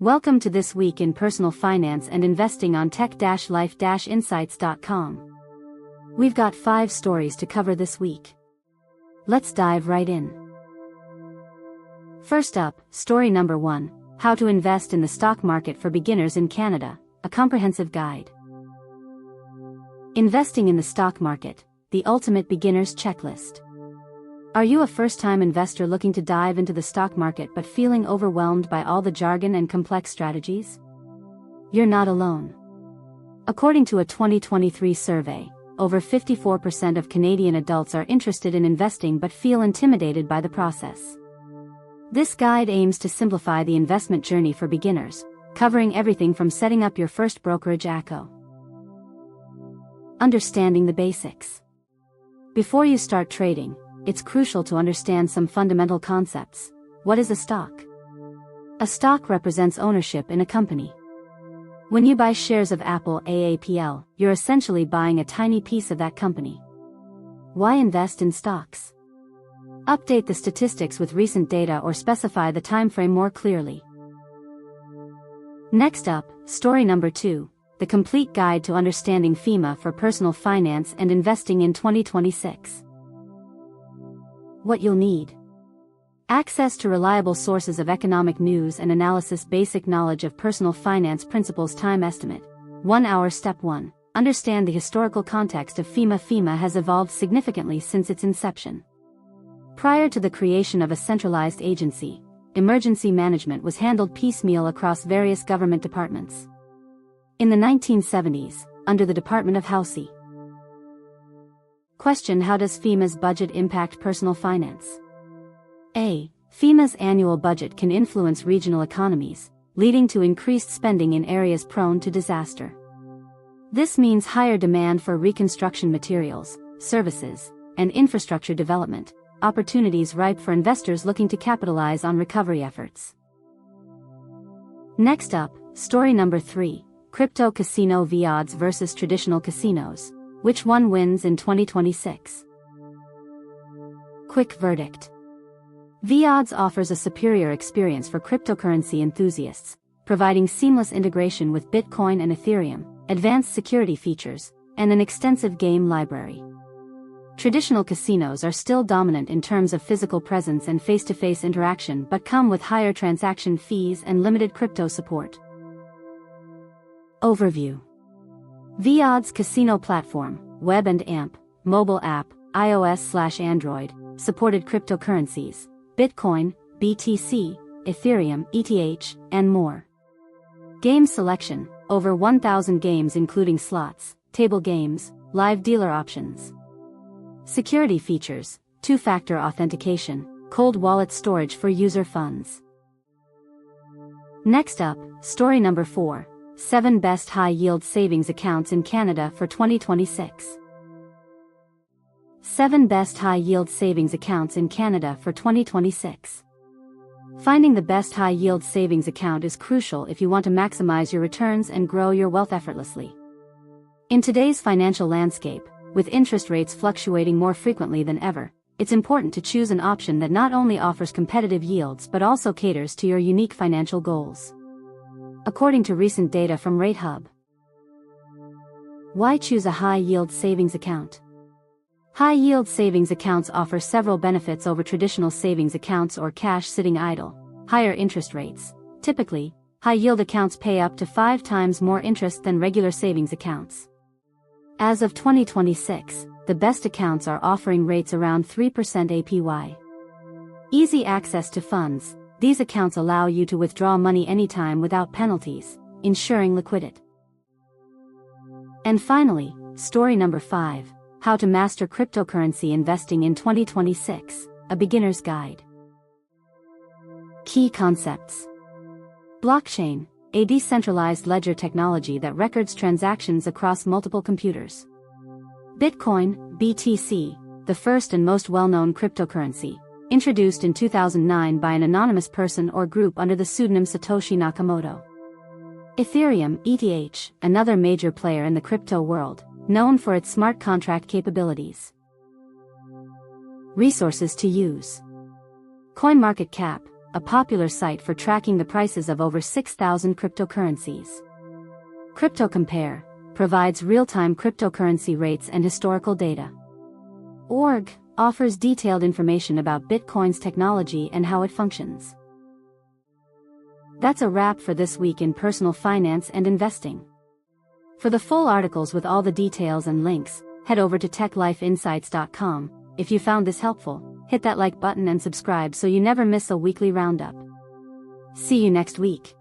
Welcome to This Week in Personal Finance and Investing on tech-life-insights.com. We've got 5 stories to cover this week. Let's dive right in. First up, story number 1, How to Invest in the Stock Market for Beginners in Canada, a comprehensive guide. Investing in the stock market, the ultimate beginner's checklist. Are you a first-time investor looking to dive into the stock market but feeling overwhelmed by all the jargon and complex strategies? You're not alone. According to a 2023 survey, over 54% of Canadian adults are interested in investing but feel intimidated by the process. This guide aims to simplify the investment journey for beginners, covering everything from setting up your first brokerage account. Understanding the basics. Before you start trading, it's crucial to understand some fundamental concepts. What is a stock? A stock represents ownership in a company. When you buy shares of Apple AAPL, you're essentially buying a tiny piece of that company. Why invest in stocks? Update the statistics with recent data or specify the time frame more clearly. Next up, story number 2, the complete guide to understanding FEMA for personal finance and investing in 2026. What you'll need: access to reliable sources of economic news and analysis, basic knowledge of personal finance principles, time estimate. 1 hour. Step 1. Understand the historical context of FEMA. FEMA has evolved significantly since its inception. Prior to the creation of a centralized agency, emergency management was handled piecemeal across various government departments. In the 1970s, under the Department of Housing. Question: how does FEMA's budget impact personal finance? A. FEMA's annual budget can influence regional economies, leading to increased spending in areas prone to disaster. This means higher demand for reconstruction materials, services, and infrastructure development, opportunities ripe for investors looking to capitalize on recovery efforts. Next up, story number 3, Crypto Casino VOdds versus traditional casinos. Which one wins in 2026? Quick verdict. VOdds offers a superior experience for cryptocurrency enthusiasts, providing seamless integration with Bitcoin and Ethereum, advanced security features, and an extensive game library. Traditional casinos are still dominant in terms of physical presence and face-to-face interaction but come with higher transaction fees and limited crypto support. Overview. VOdds Casino Platform, Web and AMP, Mobile App, iOS/Android, supported cryptocurrencies, Bitcoin, BTC, Ethereum, ETH, and more. Game selection, over 1,000 games including slots, table games, live dealer options. Security features, 2-factor authentication, cold wallet storage for user funds. Next up, story number 4. 7 best high-yield savings accounts in Canada for 2026. 7 best high-yield savings accounts in Canada for 2026. Finding the best high-yield savings account is crucial if you want to maximize your returns and grow your wealth effortlessly. In today's financial landscape, with interest rates fluctuating more frequently than ever, it's important to choose an option that not only offers competitive yields but also caters to your unique financial goals. According to recent data from RateHub. Why choose a high-yield savings account? High-yield savings accounts offer several benefits over traditional savings accounts or cash sitting idle. Higher interest rates. Typically, high-yield accounts pay up to 5 times more interest than regular savings accounts. As of 2026, the best accounts are offering rates around 3% APY. Easy access to funds. These accounts allow you to withdraw money anytime without penalties, ensuring liquidity. And finally, story number 5, How to Master Cryptocurrency Investing in 2026, a Beginner's Guide. Key concepts. Blockchain, a decentralized ledger technology that records transactions across multiple computers. Bitcoin, BTC, the first and most well-known cryptocurrency, introduced in 2009 by an anonymous person or group under the pseudonym Satoshi Nakamoto. Ethereum, ETH, another major player in the crypto world, known for its smart contract capabilities. Resources to use. CoinMarketCap, a popular site for tracking the prices of over 6,000 cryptocurrencies. CryptoCompare provides real-time cryptocurrency rates and historical data. Org offers detailed information about Bitcoin's technology and how it functions. That's a wrap for this week in personal finance and investing. For the full articles with all the details and links, head over to techlifeinsights.com. If you found this helpful, hit that like button and subscribe so you never miss a weekly roundup. See you next week.